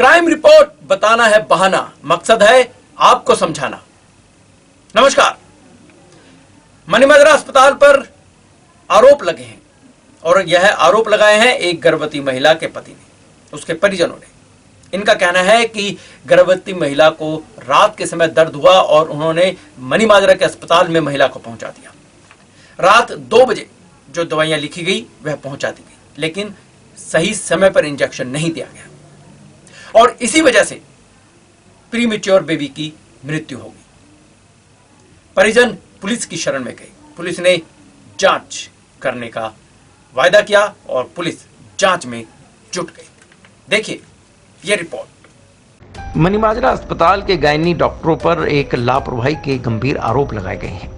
Crime report बताना है बहाना, मकसद है आपको समझाना। नमस्कार। मनीमाजरा अस्पताल पर आरोप लगे हैं और यह आरोप लगाए हैं एक गर्भवती महिला के पति ने, उसके परिजनों ने। इनका कहना है कि गर्भवती महिला को रात के समय दर्द हुआ और उन्होंने मनीमाजरा के अस्पताल में महिला को पहुंचा दिया। रात 2 बजे जो दवाइयां लिखी गई वह पहुंचा दी गई, लेकिन सही समय पर इंजेक्शन नहीं दिया गया और इसी वजह से प्रीमेच्योर बेबी की मृत्यु हो गई। परिजन पुलिस की शरण में गए। पुलिस ने जांच करने का वायदा किया और पुलिस जांच में जुट गई। देखिए यह रिपोर्ट। मनीमाजरा अस्पताल के गायनी डॉक्टरों पर एक लापरवाही के गंभीर आरोप लगाए गए हैं।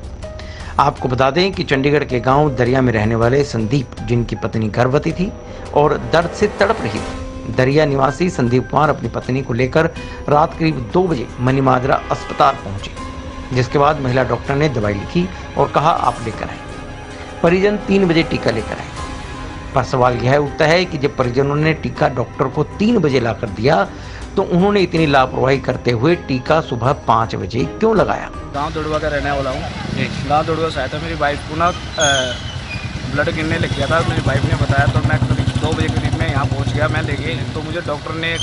आपको बता दें कि चंडीगढ़ के गांव दरिया में रहने वाले संदीप, जिनकी पत्नी गर्भवती थी और दर्द से तड़प रही थी, दरिया निवासी संदीप कुमार अपनी पत्नी को लेकर रात करीब 2 बजे मनीमाजरा अस्पताल पहुंचे, जिसके बाद महिला डॉक्टर ने दवाई लिखी और कहा आप लेकर आए। परिजन 3 बजे टीका लेकर आए। पर सवाल यह उठता है कि जब परिजनों ने टीका डॉक्टर को 3 बजे लाकर दिया तो उन्होंने इतनी लापरवाही करते हुए टीका सुबह 5 बजे क्यों लगाया। गांव दुड़वा का रहने वाला हूँ। गांव दुड़वा से आया था। मेरी वाइफ को ना ब्लड गिरने लग गया था। मेरी वाइफ ने बताया तो मैं करीब 2 बजे करीब में यहाँ पहुँच गया। मैं लेके तो मुझे डॉक्टर ने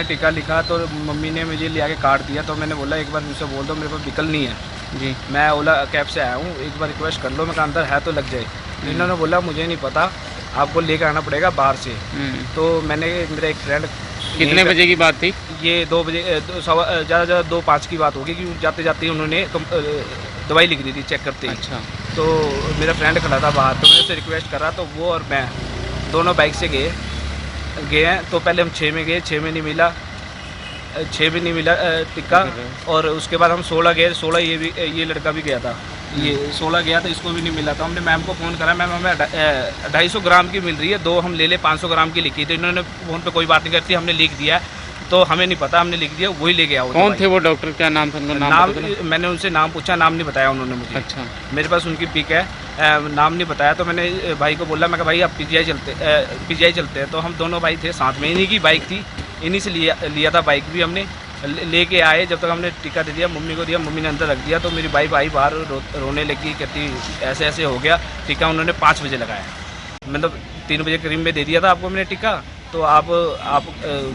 टीका लिखा तो मम्मी ने मुझे ले आके काट दिया। तो मैंने बोला एक बार मुझसे बोल दो, मेरे पास विकल नहीं है जी, मैं ओला कैब से आया हूँ, एक बार रिक्वेस्ट कर लो, मेरे अंदर है तो लग जाए। इन्होंने बोला मुझे नहीं पता, आपको लेकर आना पड़ेगा बाहर से। तो मैंने, मेरा एक फ्रेंड, कितने बजे की बात थी ये? 2 बजे, ज़्यादा 2:05 की बात होगी, क्योंकि जाते जाते उन्होंने दवाई लिख दी थी चेक करते ही। अच्छा। तो मेरा फ्रेंड खड़ा था बाहर, तो मैंने उससे रिक्वेस्ट करा तो वो और मैं दोनों बाइक से गए हैं। तो पहले हम 6 में गए, 6 में नहीं मिला, 6 में नहीं मिला टिक्का। और उसके बाद हम 16 गए, 16 ये लड़का भी गया था, ये 16 गया था, इसको भी नहीं मिला। तो हमने मैम को फ़ोन करा, मैम हमें 250 ग्राम की मिल रही है, 2 हम ले ले, 500 ग्राम की लिखी। तो इन्होंने फ़ोन पे कोई बात नहीं करती, हमने लिख दिया, तो हमें नहीं पता, हमने लिख दिया, वही ले गया। कौन थे वो डॉक्टर, क्या नाम था? नाम मैंने उनसे नाम पूछा, नाम नहीं बताया उन्होंने मुझे। अच्छा। मेरे पास उनकी पिक है, नाम नहीं बताया। तो मैंने भाई को बोला, मैं कहा भाई आप पीजीआई चलते हैं। तो हम दोनों भाई थे साथ में, इन्हीं की बाइक थी, इन्हीं से लिया था बाइक भी हमने। लेके आए, जब तक हमने टीका दे दिया, मम्मी को दिया, मम्मी ने अंदर रख दिया। तो मेरी वाइफ आई बाहर, रोने लगी, कहती ऐसे ऐसे हो गया। टीका उन्होंने 5 बजे लगाया, मतलब 3 बजे करीब में दे दिया था आपको मैंने टीका। तो आप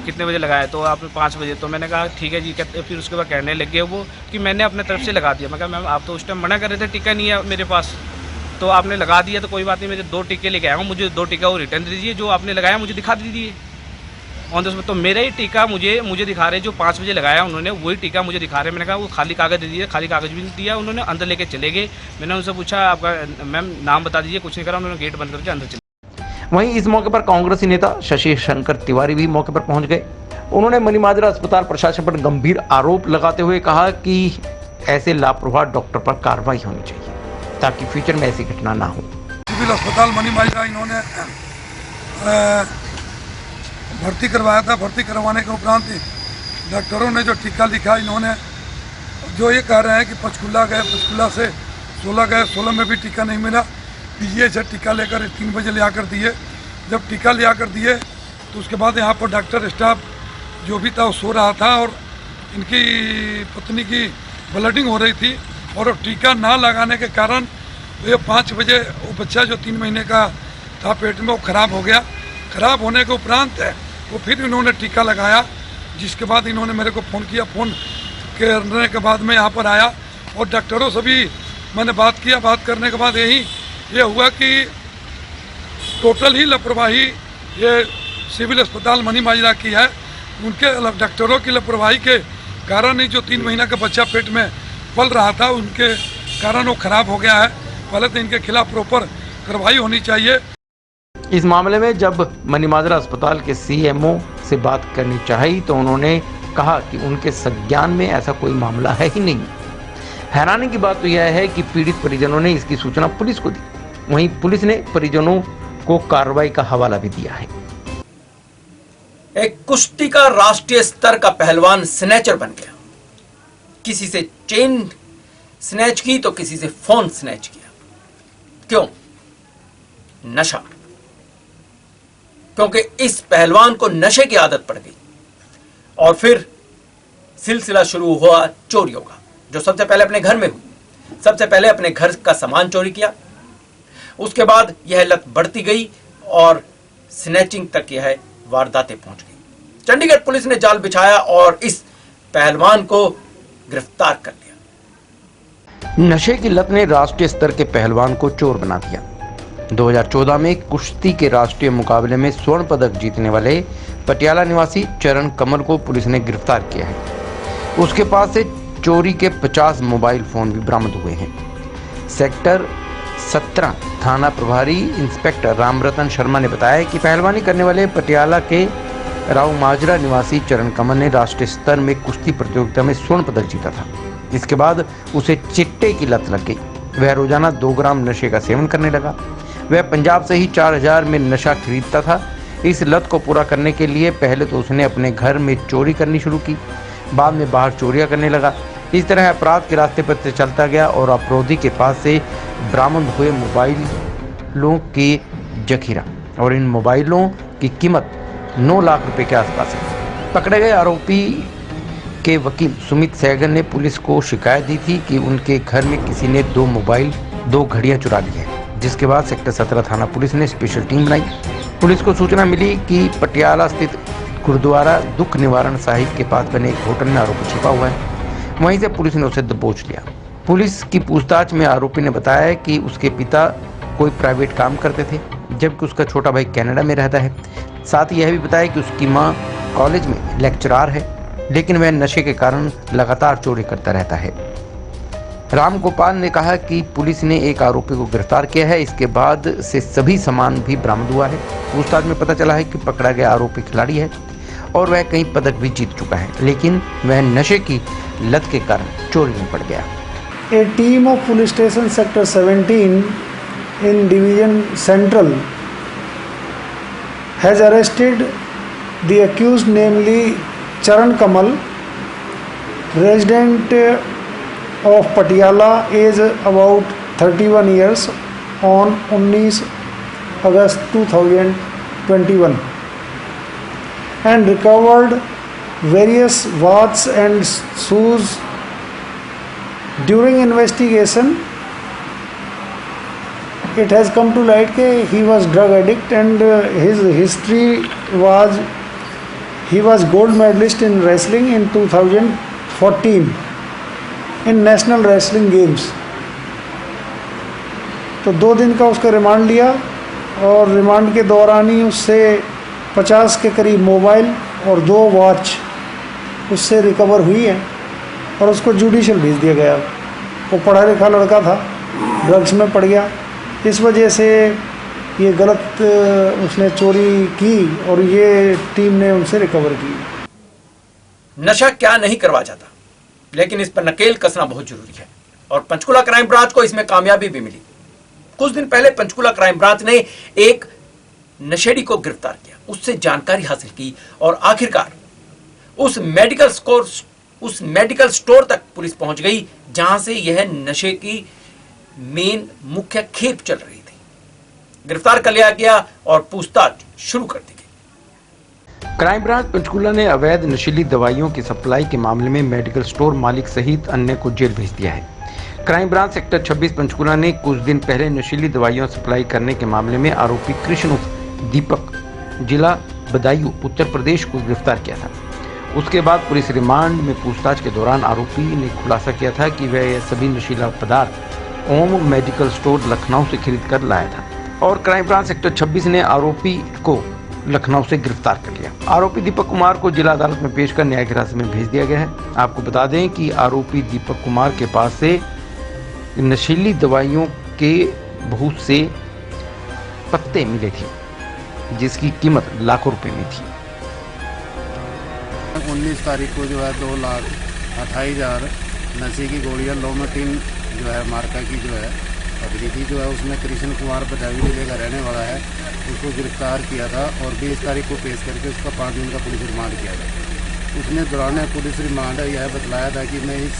कितने बजे लगाया? तो आपने 5 बजे। तो मैंने कहा ठीक है जी। फिर उसके बाद कहने लग गए वो कि मैंने अपने तरफ से लगा दिया। मैं कहा मैम आप तो उस टाइम मना कर रहे थे, टीका नहीं है मेरे पास, तो आपने लगा दिया तो कोई बात नहीं, मेरे 2 टीके लेके आया हूँ, मुझे 2 टीका वो रिटर्न दीजिए, जो आपने लगाया मुझे दिखा दीजिए ऑन द स्पॉट। तो मेरा ही टीका मुझे दिखा रहे, जो 5 बजे लगाया उन्होंने, वही टीका मुझे दिखा रहे। मैंने कहा वो खाली कागज़ दे दिए, खाली कागज़ भी नहीं दिया उन्होंने, अंदर लेके चले गए। मैंने उनसे पूछा आपका मैम नाम बता दीजिए, कुछ नहीं करा, उन्होंने गेट बंद करके अंदर चले। वहीं इस मौके पर कांग्रेसी नेता शशि शंकर तिवारी भी मौके पर पहुंच गए। उन्होंने मनीमाजरा अस्पताल प्रशासन पर गंभीर आरोप लगाते हुए कहा कि ऐसे लापरवाह डॉक्टर पर कार्रवाई होनी चाहिए ताकि फ्यूचर में ऐसी घटना ना हो। सिविल अस्पताल मनीमाजरा इन्होंने भर्ती करवाया था। भर्ती करवाने के उपरांत डॉक्टरों ने जो टीका लिखा, इन्होंने जो ये कह रहे हैं कि पंचकुला गए, पंचकुला से 16 गए, 16 में भी टीका नहीं मिला। पीजीआई से टीका लेकर 3 बजे ले आकर दिए। जब टीका ले आकर दिए तो उसके बाद यहाँ पर डॉक्टर स्टाफ जो भी था वो सो रहा था और इनकी पत्नी की ब्लीडिंग हो रही थी और टीका ना लगाने के कारण ये 5 बजे वो बच्चा जो 3 महीने का था पेट में, वो ख़राब हो गया। ख़राब होने के उपरांत वो फिर इन्होंने टीका लगाया, जिसके बाद इन्होंने मेरे को फ़ोन किया। फ़ोन करने के बाद मैं यहाँ पर आया और डॉक्टरों से भी मैंने बात किया। बात करने के बाद ये हुआ कि टोटल ही लापरवाही ये सिविल अस्पताल मनीमाजरा की है। उनके डॉक्टरों की लापरवाही के कारण ही जो 3 महीना का बच्चा पेट में पल रहा था, उनके कारण वो ख़राब हो गया है। पहले तो इनके खिलाफ प्रॉपर कार्रवाई होनी चाहिए। इस मामले में जब मनीमाजरा अस्पताल के सीएमओ से बात करनी चाहिए तो उन्होंने कहा कि उनके संज्ञान में ऐसा कोई मामला है ही नहीं। हैरानी की बात तो यह है कि पीड़ित परिजनों ने इसकी सूचना पुलिस को दी, वहीं पुलिस ने परिजनों को कार्रवाई का हवाला भी दिया है। एक कुश्ती का राष्ट्रीय स्तर का पहलवान स्नैचर बन गया। किसी से चेन स्नैच की तो किसी से फोन स्नैच किया। क्यों? नशा। क्योंकि इस पहलवान को नशे की आदत पड़ गई और फिर सिलसिला शुरू हुआ चोरियों का, जो सबसे पहले अपने घर में हुई। सबसे पहले अपने घर का सामान चोरी किया, उसके बाद यह लत बढ़ती गई और स्नैचिंग तक यह वारदातें पहुंच गई। चंडीगढ़ पुलिस ने जाल बिछाया और इस पहलवान को गिरफ्तार कर लिया। नशे की लत ने राष्ट्रीय स्तर के पहलवान को चोर बना दिया। 2014 में कुश्ती के राष्ट्रीय मुकाबले में स्वर्ण पदक जीतने वाले पटियाला निवासी चरण कमल को पुलिस ने गिरफ्तार किया है। उसके पास से चोरी के 50 मोबाइल फोन भी बरामद हुए हैं। सेक्टर 17 थाना प्रभारी इंस्पेक्टर रामरतन शर्मा ने बताया कि पहलवानी करने वाले पटियाला के राव माजरा निवासी चरण कमल ने राष्ट्रीय स्तर में कुश्ती प्रतियोगिता में स्वर्ण पदक जीता था। इसके बाद उसे चिट्टे की लत लग गई। वह रोजाना 2 ग्राम नशे का सेवन करने लगा। वह पंजाब से ही 4000 में नशा खरीदता था। इस लत को पूरा करने के लिए पहले तो उसने अपने घर में चोरी करनी शुरू की, बाद में बाहर चोरियां करने लगा। इस तरह अपराध के रास्ते पर चलता गया और अपराधी के पास से बरामद हुए मोबाइलों के जखीरा और इन मोबाइलों की कीमत 9 लाख रुपए के आसपास है। पकड़े गए आरोपी के वकील सुमित सहगल ने पुलिस को शिकायत दी थी कि उनके घर में किसी ने 2 मोबाइल 2 घड़ियां चुरा ली है, जिसके बाद सेक्टर 17 थाना पुलिस ने स्पेशल टीम बनाई। पुलिस को सूचना मिली कि पटियाला स्थित गुरुद्वारा दुख निवारण साहिब के पास बने एक होटल में आरोपी छिपा हुआ है। वहीं से पुलिस ने उसे दबोच लिया। पुलिस की पूछताछ में आरोपी ने बताया कि उसके पिता कोई प्राइवेट काम करते थे, जबकि उसका छोटा भाई कनाडा में रहता है। साथ ही यह भी बताया कि उसकी मां कॉलेज में लेक्चरार है, लेकिन वह नशे के कारण लगातार चोरी करता रहता है। राम गोपाल ने कहा कि पुलिस ने एक आरोपी को गिरफ्तार किया है। इसके बाद से सभी सामान भी बरामद हुआ है। पूछताछ में पता चला है कि पकड़ा गया आरोपी खिलाड़ी है और वह कई पदक भी जीत चुका है, लेकिन वह नशे की लत के कारण चोरी में पड़ गया। A team of police station sector 17 in division central has arrested the accused, namely Charan Kamal, resident of Patiala, age about 31 years, on 19 August 2021, and recovered various watches and shoes. During investigation, it has come to light that he was drug addict, and his history was he was gold medalist in wrestling in 2014 in National Wrestling Games. तो 2 दिन का उसका remand लिया और remand के दौरान ही उससे 50 के करीब मोबाइल और 2 वॉच उससे रिकवर हुई है और उसको जुडिशियल भेज दिया गया। वो पढ़ा लिखा लड़का था, ड्रग्स में पड़ गया, इस वजह से ये गलत उसने चोरी की और ये टीम ने उनसे रिकवर की। नशा क्या नहीं करवा जाता, लेकिन इस पर नकेल कसना बहुत जरूरी है और पंचकुला क्राइम ब्रांच को इसमें कामयाबी भी मिली। कुछ दिन पहले पंचकुला क्राइम ब्रांच ने एक नशेड़ी को गिरफ्तार किया, उससे जानकारी हासिल की और आखिरकार उस मेडिकल स्टोर तक पुलिस पहुंच गई जहां से यह नशे की मेन मुख्य खेप चल रही थी। गिरफ्तार कर लिया गया और पूछताछ शुरू कर दी गई। क्राइम ब्रांच पंचकुला ने अवैध नशीली दवाइयों की सप्लाई के मामले में मेडिकल स्टोर मालिक सहित अन्य को जेल भेज दिया है। क्राइम ब्रांच सेक्टर 26 पंचकुला ने कुछ दिन पहले नशीली दवाइयां सप्लाई करने के मामले में आरोपी कृष्ण दीपक जिला बदायूं उत्तर प्रदेश को गिरफ्तार किया था। उसके बाद पुलिस रिमांड में पूछताछ के दौरान आरोपी ने खुलासा किया था कि वह यह सभी नशीला पदार्थ ओम मेडिकल स्टोर लखनऊ से खरीद कर लाया था और क्राइम ब्रांच सेक्टर 26 ने आरोपी को लखनऊ से गिरफ्तार कर लिया। आरोपी दीपक कुमार को जिला अदालत में पेश कर न्यायिक हिरासत में भेज दिया गया है। आपको बता दें कि आरोपी दीपक कुमार के पास से नशीली दवाइयों के बहुत से पत्ते मिले थे, जिसकी कीमत लाखों रुपए में थी। 19 तारीख को जो है 2,28,000 नशे की गोलियां लोमेटिन जो है मार्का की जो है पकड़ी थी। जो है उसमें कृष्ण कुमार बदायूं जिले का रहने वाला है, उसको गिरफ्तार किया था और 20 तारीख को पेश करके उसका 5 दिन का पुलिस रिमांड किया था। उसने दौरान पुलिस रिमांड यह बतलाया था कि मैं इस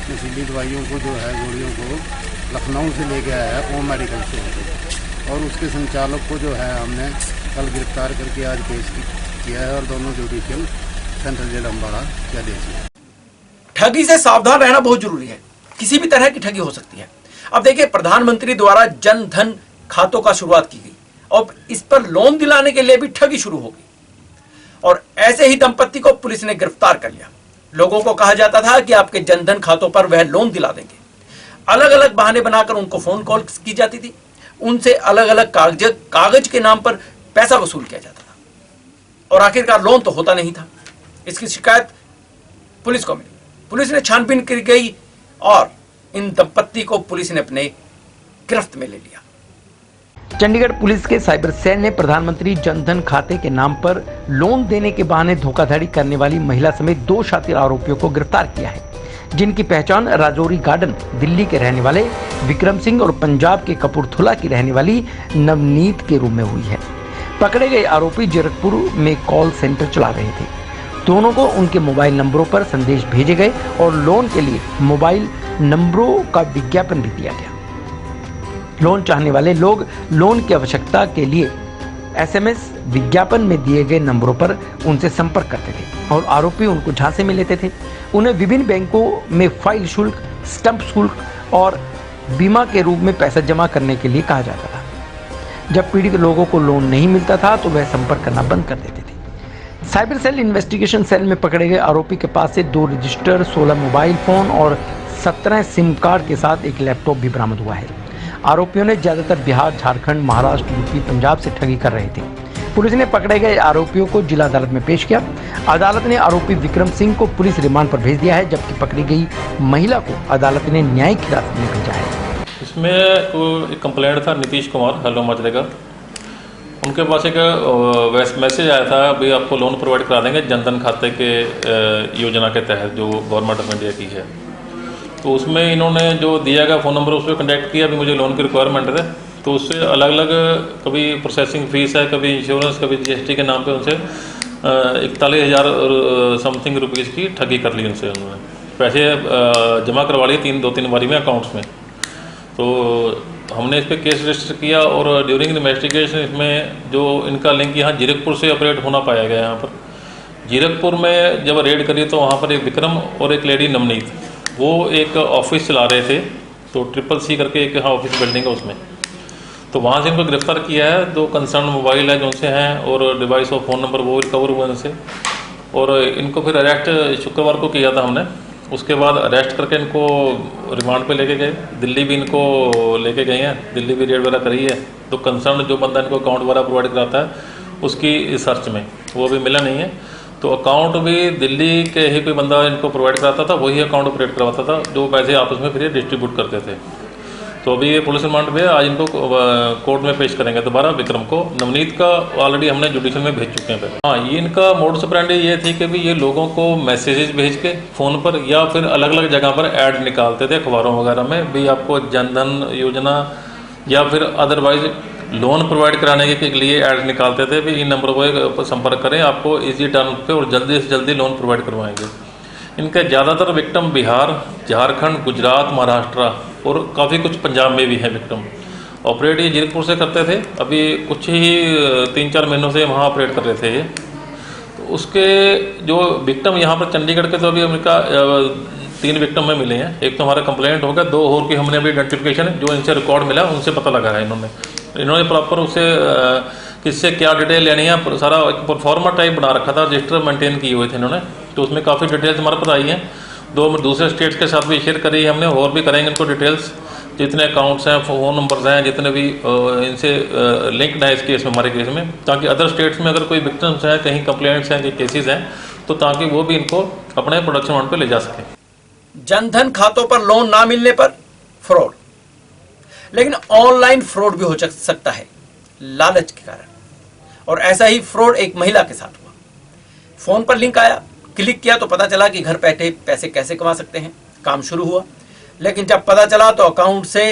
नशीली दवाइयों को जो है गोलियों को लखनऊ से लेके आया है ओम मेडिकल स्टोर से और उसके संचालक को जो है हमने कल गिरफ्तार करके आज पेश किया है और दोनों जुडिशियल सेंट्रल जेल अम्बाड़ा के आदेश है। ठगी से सावधान रहना बहुत जरूरी है, किसी भी तरह की ठगी हो सकती है। अब देखिए, प्रधानमंत्री द्वारा जन धन खातों का शुरुआत की गई और इस पर लोन दिलाने के लिए भी ठगी शुरू हो गई और ऐसे ही दंपत्ति को पुलिस ने गिरफ्तार कर लिया। लोगों को कहा जाता था कि आपके जनधन खातों पर वह लोन दिला देंगे। अलग अलग बहाने बनाकर उनको फोन कॉल की जाती थी, उनसे अलग अलग कागज के नाम पर पैसा वसूल किया जाता था और आखिरकार लोन तो होता नहीं था। इसकी शिकायत पुलिस को मिली, पुलिस ने छानबीन की गई और इन दंपत्ति को पुलिस ने अपने गिरफ्त में ले लिया। चंडीगढ़ पुलिस के साइबर सेल ने प्रधानमंत्री जनधन खाते के नाम पर लोन देने के बहाने धोखाधड़ी करने वाली महिला समेत 2 शातिर आरोपियों को गिरफ्तार किया है, जिनकी पहचान राजौरी गार्डन दिल्ली के रहने वाले विक्रम सिंह और पंजाब के कपूरथला की रहने वाली नवनीत के रूप में हुई है। पकड़े गए आरोपी जीरकपुर में कॉल सेंटर चला रहे थे। दोनों को उनके मोबाइल नंबरों पर संदेश भेजे गए और लोन के लिए मोबाइल नंबरों का विज्ञापन भी दिया गया। लोन चाहने वाले लोग लोन की आवश्यकता के लिए एसएमएस विज्ञापन में दिए गए नंबरों पर उनसे संपर्क करते थे और आरोपी उनको झांसे में लेते थे। उन्हें विभिन्न बैंकों में फाइल शुल्क, स्टंप शुल्क और बीमा के रूप में पैसा जमा करने के लिए कहा जाता था। जब पीड़ित लोगों को लोन नहीं मिलता था तो वह संपर्क करना बंद कर देते थे। साइबर सेल इन्वेस्टिगेशन सेल में पकड़े गए आरोपी के पास से 2 रजिस्टर, 16 मोबाइल फोन और 17 सिम कार्ड के साथ एक लैपटॉप भी बरामद हुआ है। आरोपियों ने ज्यादातर बिहार, झारखंड, महाराष्ट्र, यूपी, पंजाब से ठगी कर रहे थे। पुलिस ने पकड़े गए आरोपियों को जिला अदालत में पेश किया। अदालत ने आरोपी विक्रम सिंह को पुलिस रिमांड पर भेज दिया है, जबकि पकड़ी गई महिला को अदालत ने न्यायिक हिरासत में भेजा है। इसमें एक कंप्लेंट था नीतीश कुमार हेलो मजरे का, उनके पास एक मैसेज आया था भाई आपको लोन प्रोवाइड करा देंगे जनधन खाते के योजना के तहत जो गवर्नमेंट ऑफ इंडिया की है। तो उसमें इन्होंने जो दिया गया फ़ोन नंबर उस पर कॉन्टैक्ट किया भी मुझे लोन की रिक्वायरमेंट है। तो उससे अलग अलग कभी प्रोसेसिंग फीस है, कभी इंश्योरेंस, कभी जीएसटी के नाम पे उनसे 41,000 समथिंग रुपीज़ की ठगी कर ली उनसे। उन्होंने पैसे जमा करवा लिए 2-3 बारी में अकाउंट्स में। तो हमने इस पर केस रजिस्टर किया और ड्यूरिंग इन्वेस्टिगेशन इसमें जो इनका लिंक यहाँ जीरकपुर से ऑपरेट होना पाया गया। यहाँ पर जीरकपुर में जब रेड करी तो वहाँ पर एक विक्रम और एक लेडी नवनीत वो एक ऑफिस चला रहे थे, तो CCC करके एक यहाँ ऑफिस बिल्डिंग है उसमें। तो वहाँ से इनको गिरफ्तार किया है। 2 कंसर्न मोबाइल है जो उनसे हैं और डिवाइस और फ़ोन नंबर वो रिकवर हुए उनसे। और इनको फिर अरेस्ट शुक्रवार को किया था हमने। उसके बाद अरेस्ट करके इनको रिमांड पे लेके गए, दिल्ली भी इनको लेके गए हैं, दिल्ली भी रेड वगैरह करी है। तो कंसर्न जो बंदा इनको अकाउंट वगैरह प्रोवाइड कराता है उसकी सर्च में वो भी मिला नहीं है। तो अकाउंट भी दिल्ली के ही कोई बंदा इनको प्रोवाइड कराता था, वही अकाउंट ऑपरेट करवाता था जो पैसे आपस में फिर डिस्ट्रीब्यूट करते थे। तो अभी ये पुलिस रिमांड पे आज इनको कोर्ट में पेश करेंगे दोबारा विक्रम को। नवनीत का ऑलरेडी हमने जुडिशियल में भेज चुके हैं पहले। हाँ, ये इनका मोडस ऑपरेंडी ये थी कि भी ये लोगों को मैसेजेस भेज के फ़ोन पर या फिर अलग अलग जगह पर ऐड निकालते थे अखबारों वगैरह में भी आपको जनधन योजना या फिर अदरवाइज लोन प्रोवाइड कराने के लिए ऐड निकालते थे भी इन नंबर को संपर्क करें, आपको इजी टर्म पे और जल्दी से जल्दी लोन प्रोवाइड करवाएंगे। इनके ज़्यादातर विक्टिम बिहार, झारखंड, गुजरात, महाराष्ट्र और काफ़ी कुछ पंजाब में भी है विक्टिम। ऑपरेट ये जीरकपुर से करते थे, अभी कुछ ही 3-4 महीनों से वहाँ ऑपरेट कर रहे थे। तो उसके जो विक्टिम यहाँ पर चंडीगढ़ के तो अभी उनका 3 विक्टिम में मिले हैं। एक तो हमारा कंप्लेंट हो गया, 2 और की हमने अभी आइडेंटिफिकेशन जो इनसे रिकॉर्ड मिला उनसे पता लगा है। इन्होंने प्रॉपर उससे किससे क्या डिटेल लेनी है सारा एक परफॉर्मा टाइप बना रखा था, रजिस्टर मेंटेन किए हुए थे इन्होंने। तो उसमें काफ़ी डिटेल्स हमारे पास आई हैं। 2 दूसरे स्टेट्स के साथ भी शेयर करी है हमने, और भी करेंगे इनको डिटेल्स, जितने अकाउंट्स हैं, फ़ोन नंबर्स हैं, जितने भी इनसे लिंक्ड है इस केस में, हमारे केस में, ताकि अदर स्टेट्स में अगर कोई विक्टिम्स हैं, कहीं कंप्लेंट्स हैं, कहीं केसेस हैं, तो ताकि वो भी इनको अपने प्रोडक्शन वन पर ले जा सकें। जनधन खातों पर लोन ना मिलने पर फ्रॉड, लेकिन ऑनलाइन फ्रॉड भी हो सकता है लालच के कारण। और ऐसा ही फ्रॉड एक महिला के साथ हुआ। फोन पर लिंक आया, क्लिक किया तो पता चला कि घर बैठे पैसे कैसे कमा सकते हैं। काम शुरू हुआ, लेकिन जब पता चला तो अकाउंट से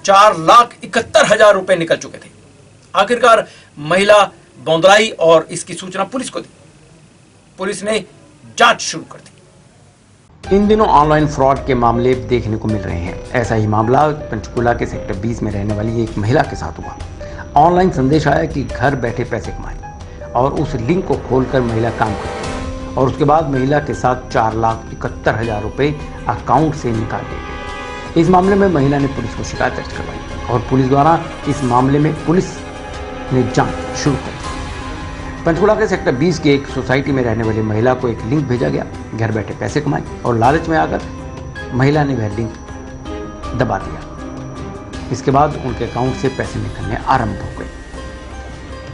4,71,000 रुपए निकल चुके थे। आखिरकार महिला बौंदलाई और इसकी सूचना पुलिस को दी। पुलिस ने जांच शुरू कर दी। इन दिनों ऑनलाइन फ्रॉड के मामले देखने को मिल रहे हैं। ऐसा ही मामला पंचकुला के सेक्टर 20 में रहने वाली एक महिला के साथ हुआ। ऑनलाइन संदेश आया कि घर बैठे पैसे कमाएं और उस लिंक को खोलकर महिला काम करती और उसके बाद महिला के साथ 4,71,000 रुपए अकाउंट से निकाल लिए गए। इस मामले में महिला ने पुलिस को शिकायत दर्ज करवाई और पुलिस द्वारा इस मामले में पुलिस ने जांच शुरू कर दी। पंचकुला के सेक्टर 20 की एक सोसाइटी में रहने वाली महिला को एक लिंक भेजा गया, घर बैठे पैसे कमाएं, और लालच में आकर महिला ने वह लिंक दबा दिया। इसके बाद उनके अकाउंट से पैसे निकलने आरंभ हो गए।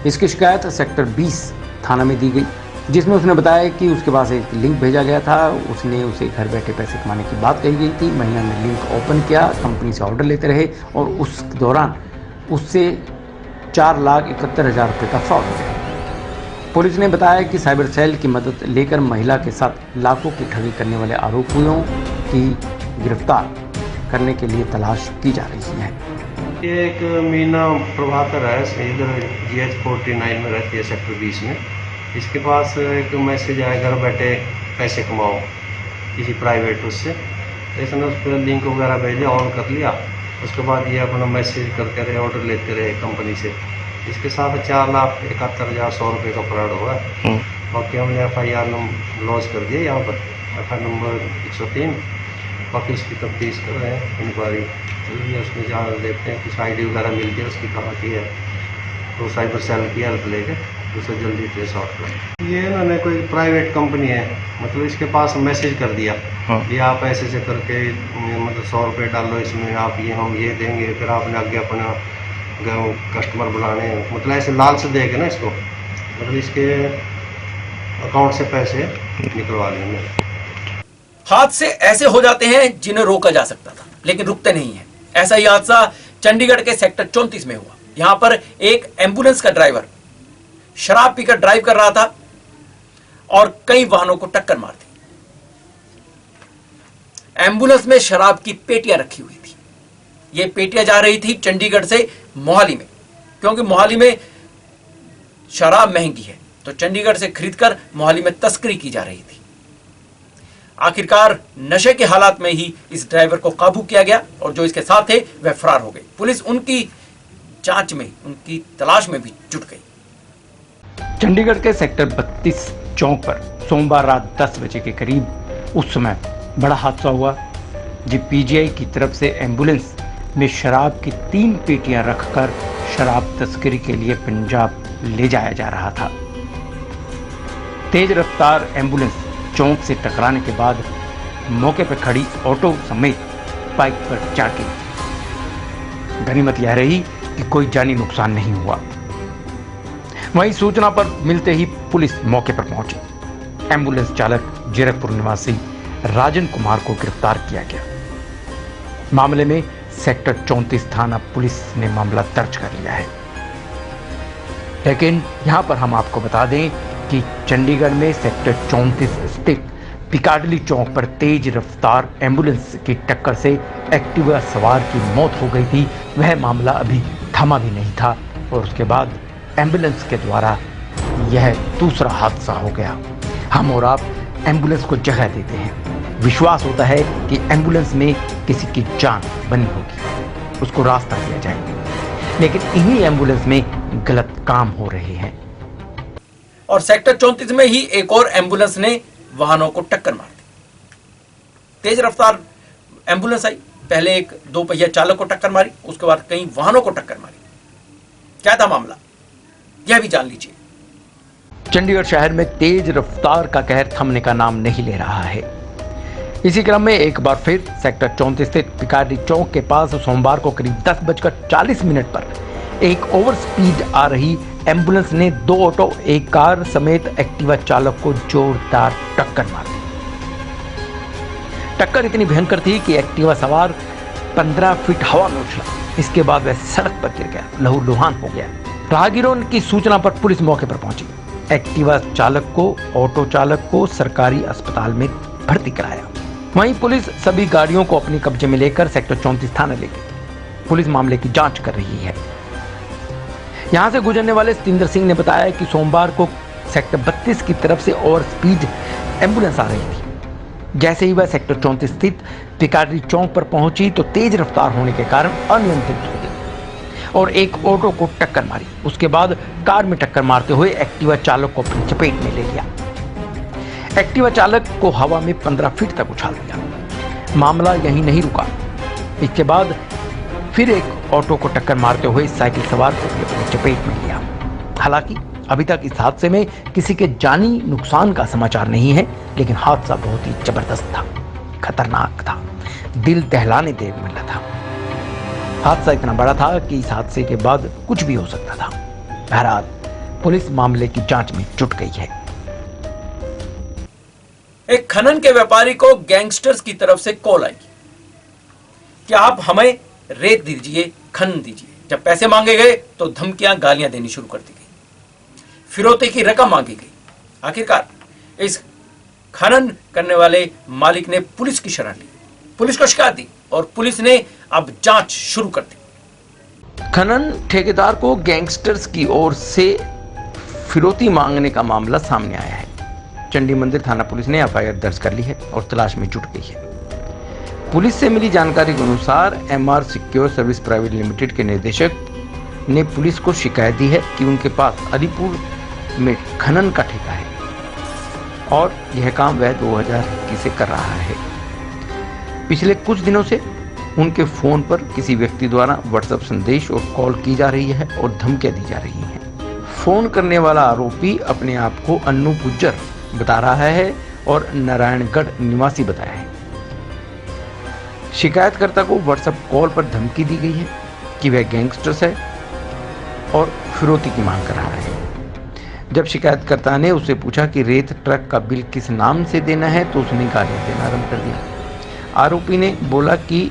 इसकी शिकायत सेक्टर 20 थाना में दी गई, जिसमें उसने बताया कि उसके पास एक लिंक भेजा गया था, उसने उसे घर बैठे पैसे कमाने की बात कही गई थी। महिला ने लिंक ओपन किया, कंपनी से ऑर्डर लेते रहे और उस दौरान उससे 4,71,000 रुपये का फ्रॉड हो गया। पुलिस ने बताया कि साइबर सेल की मदद लेकर महिला के साथ लाखों की ठगी करने वाले आरोपियों की गिरफ्तार करने के लिए तलाश की जा रही है। ये एक मीना प्रभाकर है, इधर GH 49 में रहती है सेक्टर 20 में। इसके पास एक मैसेज आया, घर बैठे पैसे कमाओ, किसी प्राइवेट उससे। इसने उस पर लिंक वगैरह भेजा, ऑन कर लिया। उसके बाद ये अपना मैसेज करते रहे, ऑर्डर लेते रहे कंपनी से। इसके साथ 4,71,100 रुपये का फ्रॉड हुआ। बाकी हमने FIR लॉन्च कर दिया यहाँ पर, FIR नंबर 103। बाकी उसकी तफ्तीश कर रहे हैं, इंक्वायरी चल रही है। उसमें जहाँ देखते हैं कुछ ID वगैरह मिल गया, उसकी कहाँ की है, तो साइबर सेल की हेल्प लेके उसे जल्दी ट्रेस आउट करें। ये इन्होंने कोई प्राइवेट कंपनी है, मतलब इसके पास मैसेज कर दिया कि आप ऐसे करके मतलब 100 रुपये डालो इसमें, आप ये हम ये देंगे, फिर आपने आगे अपना कस्टमर बुलाने, मतलब ऐसे लालच देके ना इसको, मतलब इसके अकाउंट से पैसे निकलवा लेंगे। हादसे ऐसे हो जाते हैं जिन्हें रोका जा सकता था, लेकिन रुकते नहीं हैं। ऐसा ही हादसा चंडीगढ़ के सेक्टर 34 में हुआ। यहां पर एक एम्बुलेंस का ड्राइवर शराब पीकर ड्राइव कर रहा था और कई वाहनों को टक्कर मार दी। एम्बुलेंस में शराब की पेटियां रखी हुई थी। ये पेटियां जा रही थी चंडीगढ़ से मोहाली में, क्योंकि मोहाली में शराब महंगी है, तो चंडीगढ़ से खरीदकर मोहाली में तस्करी की जा रही थी। आखिरकार नशे के हालात में ही इस ड्राइवर को काबू किया गया और जो इसके साथ थे वह फरार हो गए। पुलिस उनकी जांच में, उनकी तलाश में भी जुट गई। चंडीगढ़ के सेक्टर 32 चौक पर सोमवार रात 10 बजे के करीब उस समय बड़ा हादसा हुआ, जब PGI की तरफ से एम्बुलेंस में शराब की 3 पेटियां रखकर शराब तस्करी के लिए पंजाब ले जाया जा रहा था। तेज रफ्तार एम्बुलेंस चौक से टकराने के बाद मौके पर खड़ी ऑटो समेत बाइक पर जा गिरी। गनीमत यह रही कि कोई जानी नुकसान नहीं हुआ। वहीं सूचना पर मिलते ही पुलिस मौके पर पहुंची। एम्बुलेंस चालक जीरकपुर निवासी राजन कुमार को गिरफ्तार किया गया। मामले में सेक्टर 34 थाना पुलिस ने मामला दर्ज कर लिया है। लेकिन यहां पर हम आपको बता दें कि चंडीगढ़ में सेक्टर 34 स्थित पिकाडली चौक पर तेज रफ्तार एम्बुलेंस की टक्कर से एक्टिवा सवार की मौत हो गई थी। वह मामला अभी थमा भी नहीं था और उसके बाद एम्बुलेंस के द्वारा यह दूसरा हादसा हो गया। हम और आप एम्बुलेंस को जगह देते हैं, विश्वास होता है कि एम्बुलेंस में किसी की जान बनी होगी, उसको रास्ता दिया जाए, लेकिन इन्हीं एम्बुलेंस में गलत काम हो रहे हैं। और सेक्टर 34 में ही एक और एम्बुलेंस ने वाहनों को टक्कर मार दी। तेज रफ्तार एम्बुलेंस आई, पहले एक 2 पहिया चालक को टक्कर मारी, उसके बाद कई वाहनों को टक्कर मारी। क्या था मामला, यह भी जान लीजिए। चंडीगढ़ शहर में तेज रफ्तार का कहर थमने का नाम नहीं ले रहा है। इसी क्रम में एक बार फिर सेक्टर 34 स्थित पिकाडली चौक के पास सोमवार को करीब 10:40 पर एक ओवर स्पीड आ रही एम्बुलेंस ने 2 ऑटो, एक कार समेत एक्टिवा चालक को जोरदार टक्कर मार दी। टक्कर इतनी भयंकर थी कि एक्टिवा सवार 15 फीट हवा में उछला। इसके बाद वह सड़क पर गिर गया, लहूलुहान हो गया। राहगीरों की सूचना पर पुलिस मौके पर पहुंची। एक्टिवा चालक को, ऑटो चालक को सरकारी अस्पताल में भर्ती कराया। वहीं पुलिस सभी गाड़ियों को अपने कब्जे में लेकर सेक्टर 34 थाना ले गई। पुलिस मामले की जांच कर रही है। यहां से गुजरने वाले सतिंदर सिंह ने बताया कि सोमवार को सेक्टर 32 की तरफ से ओवर स्पीड एम्बुलेंस आ रही थी। जैसे ही वह सेक्टर 34 स्थित पिकाडली चौक पर पहुंची तो तेज रफ्तार होने के कारण अनियंत्रित हो गई और एक ऑटो को टक्कर मारी। उसके बाद कार में टक्कर मारते हुए एक्टिवा चालक को अपनी चपेट में ले लिया। एक्टिवा चालक को हवा में 15 फीट तक उछाल दिया। मामला यहीं नहीं रुका, इसके बाद फिर एक ऑटो को टक्कर मारते हुए साइकिल सवार को भी अपनी चपेट में लिया। हालांकि अभी तक इस हादसे में किसी के जानी नुकसान का समाचार नहीं है, लेकिन हादसा बहुत ही जबरदस्त था, खतरनाक था, दिल दहलाने देने वाला था। हादसा इतना बड़ा था कि इस हादसे के बाद कुछ भी हो सकता था। बहरहाल पुलिस मामले की जांच में जुट गई है। एक खनन के व्यापारी को गैंगस्टर्स की तरफ से कॉल आई कि आप हमें रेत दीजिए, खनन दीजिए। जब पैसे मांगे गए तो धमकियां, गालियां देनी शुरू कर दी गई, फिरौती की रकम मांगी गई। आखिरकार इस खनन करने वाले मालिक ने पुलिस की शरण ली, पुलिस को शिकायत दी और पुलिस ने अब जांच शुरू कर दी। खनन ठेकेदार को गैंगस्टर्स की ओर से फिरौती मांगने का मामला सामने आया है। चंडी मंदिर थाना पुलिस ने एफआईआर दर्ज कर ली है और तलाश में जुट गई है। पुलिस से मिली जानकारी के अनुसार MR secure service private limited के निदेशक ने पुलिस को शिकायत दी है कि उनके पास अलीपुर में खनन का ठेका है और यह काम वह 2021 से कर रहा है। पिछले कुछ दिनों से उनके फोन पर किसी व्यक्ति द्वारा व्हाट्सएप संदेश और कॉल की जा रही है और धमकियां दी जा रही हैं। फोन करने वाला आरोपी अपने आप को अन्नू गुज्जर बता रहा है और नारायणगढ़ निवासी बताया है। शिकायतकर्ता को व्हाट्सएप कॉल पर धमकी दी गई है कि वह गैंगस्टर्स है और फिरौती की मांग कर रहा है। जब शिकायतकर्ता ने उससे पूछा कि रेत ट्रक का बिल किस नाम से देना है तो उसने गालियां देना आरंभ कर दिया। आरोपी ने बोला कि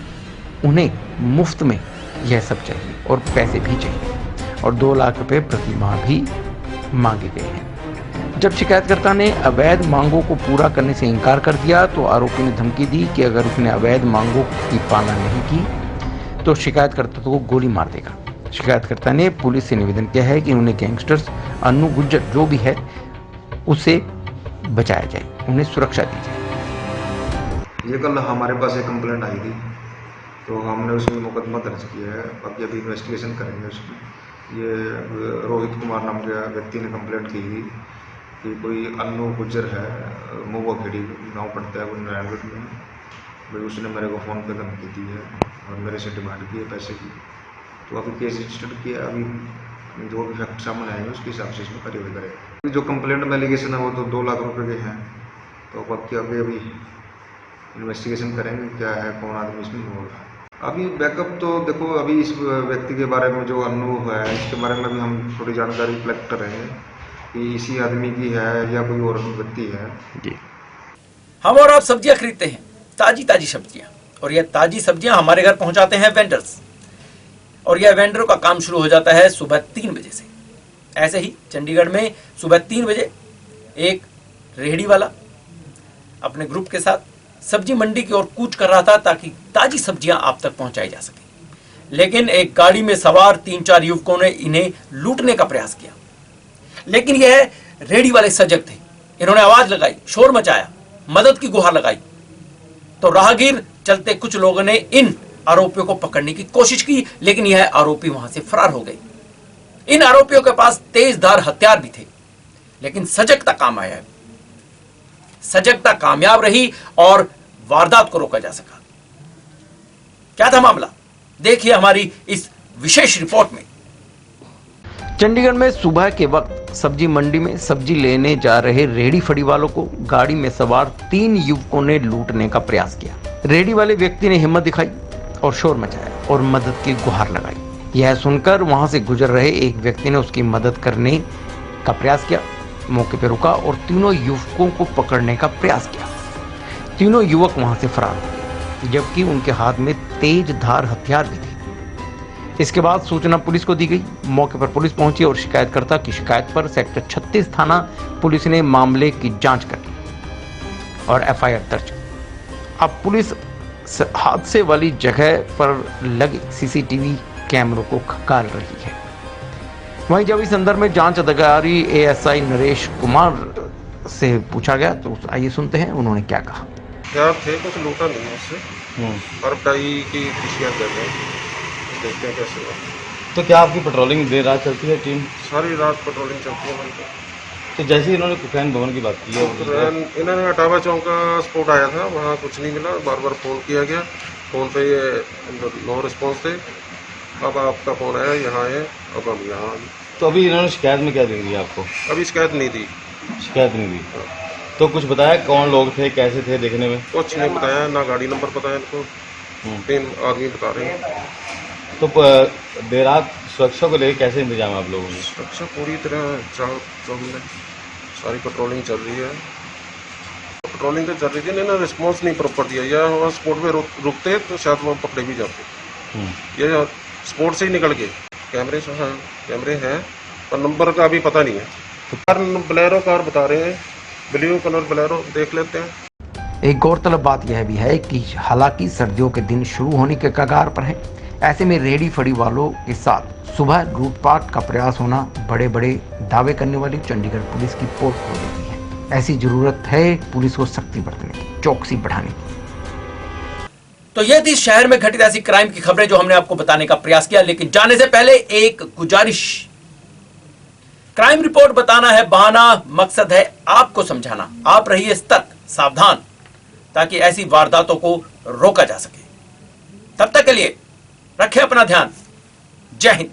उन्हें मुफ्त में यह सब चाहिए और पैसे भी चाहिए और 2 लाख रुपए प्रति माह भी मांगे गए हैं। जब शिकायतकर्ता ने अवैध मांगों को पूरा करने से इनकार कर दिया तो आरोपी ने धमकी दी कि अगर उसने अवैध मांगों की पालना नहीं की तो शिकायतकर्ता को गोली मार देगा। शिकायतकर्ता ने पुलिस से निवेदन किया है कि उन्हें गैंगस्टर्स अन्नू गुज्जर जो भी है उसे बचाया जाए, उन्हें सुरक्षा दी जाए। ये कल हमारे पास एक कंप्लेंट आई थी तो हमने उसमें मुकदमा दर्ज किया है। बाकी अभी इन्वेस्टिगेशन करेंगे उसमें। ये रोहित कुमार नाम के व्यक्ति ने कंप्लेंट की थी कि कोई अन्नू गुज्जर है, मुवा खेड़ी गाँव पड़ता है वो नारायणगढ़ में, भाई उसने मेरे को फ़ोन पर धमकी दी है और मेरे से डिमांड की है पैसे की। तो अभी केस रजिस्टर किया, अभी जो भी फैक्ट सामने आएंगे उसके हिसाब से इसमें कार्रवाई करेंगे। जो कंप्लेंट में एलिगेशन है वो तो 2 लाख रुपए के हैं, तो बाकी अभी इन्वेस्टिगेशन करेंगे क्या है, कौन आदमी इसमें होगा। अभी बैकअप तो देखो, अभी इस व्यक्ति के बारे में जो अन्नू है इसके बारे में भी हम थोड़ी जानकारी कलेक्ट कर रहे हैं कि इसी आदमी की है या कोई और व्यक्ति है। जी, हम और आप सब्जियां खरीदते हैं, ताजी ताजी सब्जियां, और यह ताजी सब्जियां हमारे घर पहुंचाते हैं वेंडर्स, और यह वेंडरों का काम शुरू हो जाता है सुबह 3 बजे से। ऐसे ही चंडीगढ़ में सुबह 3 बजे एक रेहड़ी वाला अपने ग्रुप के साथ सब्जी मंडी की ओर कूच कर रहा था ताकि ताजी सब्जियां आप तक पहुंचाई जा सके। लेकिन एक गाड़ी में सवार 3-4 युवकों ने इन्हें लूटने का प्रयास किया, लेकिन यह रेहड़ी वाले सजग थे। इन्होंने आवाज लगाई, शोर मचाया, मदद की गुहार लगाई, तो राहगीर चलते कुछ लोगों ने इन आरोपियों को पकड़ने की कोशिश की, लेकिन यह आरोपी वहां से फरार हो गए। इन आरोपियों के पास तेजधार हथियार भी थे, लेकिन सजगता काम आया। सजगता कामयाब रही और वारदात को रोका जा सका। क्या था मामला, देखिए हमारी इस विशेष रिपोर्ट में। चंडीगढ़ में सुबह के वक्त सब्जी मंडी में सब्जी लेने जा रहे रेहड़ी फड़ी वालों को गाड़ी में सवार 3 युवकों ने लूटने का प्रयास किया। रेहड़ी वाले व्यक्ति ने हिम्मत दिखाई और शोर मचाया और मदद की गुहार लगाई। यह सुनकर वहां से गुजर रहे एक व्यक्ति ने उसकी मदद करने का प्रयास किया, मौके पर रुका और तीनों युवकों को पकड़ने का प्रयास किया। तीनों युवक वहां से फरार हो गए, जबकि उनके हाथ में तेज धार हथियार भी थे। इसके बाद सूचना पुलिस को दी गई। मौके पर पुलिस पहुंची और शिकायतकर्ता की शिकायत पर सेक्टर 36 थाना पुलिस ने मामले की जांच कर ली और एफआईआर दर्ज की। अब पुलिस हादसे वाली जगह पर लगे सीसीटीवी कैमरों को खंगाल रही है। वहीं जब इस संदर्भ में जांच अधिकारी एएसआई नरेश कुमार से पूछा गया तो आइए सुनते हैं उन्होंने क्या कहा। यार थे, कुछ लूटा नहीं उससे, और कई की खुशियाँ कर रहे हैं, देखते हैं कैसे हुआ। तो क्या आपकी पेट्रोलिंग देर रात चलती है टीम? सारी रात पेट्रोलिंग चलती है हमारी। तो जैसे ही इन्होंने कुफैन भवन की बात की है, इन्होंने अटावा चौक का स्पॉट आया था, वहाँ कुछ नहीं मिला, बार बार फ़ोन किया गया, फ़ोन पे ये नो रिस्पॉन्स थे। अब आपका फ़ोन आया, यहाँ आए, अब हम यहाँ। तो अभी इन्होंने शिकायत में क्या दे दी आपको? अभी शिकायत नहीं दी। शिकायत नहीं दी। तो कुछ बताया कौन लोग थे, कैसे थे देखने में? कुछ नहीं बताया, ना गाड़ी नंबर पता है इनको, 3 आदमी बता रहे हैं। तो देर रात सुरक्षा को लेकर कैसे इंतजाम आप लोगों ने? सुरक्षा पूरी तरह चौक में सारी पेट्रोलिंग चल रही है। पेट्रोलिंग तो चल रही थी, इन्होंने रिस्पॉन्स नहीं प्रॉपर दिया, या वहाँ स्पॉट पे रुकते तो शायद वो पकड़े भी जाते। ये स्पॉट से ही निकल गए। कैमरे से, हाँ कैमरे हैं, पर नंबर का अभी पता नहीं है। कार बोलेरो कार बता रहे हैं, ब्लू कलर बोलेरो, देख लेते हैं। एक गौरतलब बात यह भी है कि हालांकि सर्दियों के दिन शुरू होने के कगार पर है, ऐसे में रेडी फड़ी वालों के साथ सुबह लूटपाट का प्रयास होना बड़े बड़े दावे करने वाली चंडीगढ़ पुलिस की पोल खोल देती है। ऐसी जरूरत है पुलिस को सख्ती बरतने की, चौकसी बढ़ाने की। तो ये थी शहर में घटित ऐसी क्राइम की खबरें जो हमने आपको बताने का प्रयास किया, लेकिन जाने से पहले एक गुजारिश। क्राइम रिपोर्ट बताना है बहाना, मकसद है आपको समझाना। आप रहिए सतर्क, सावधान, ताकि ऐसी वारदातों को रोका जा सके। तब तक के लिए रखें अपना ध्यान। जय हिंद।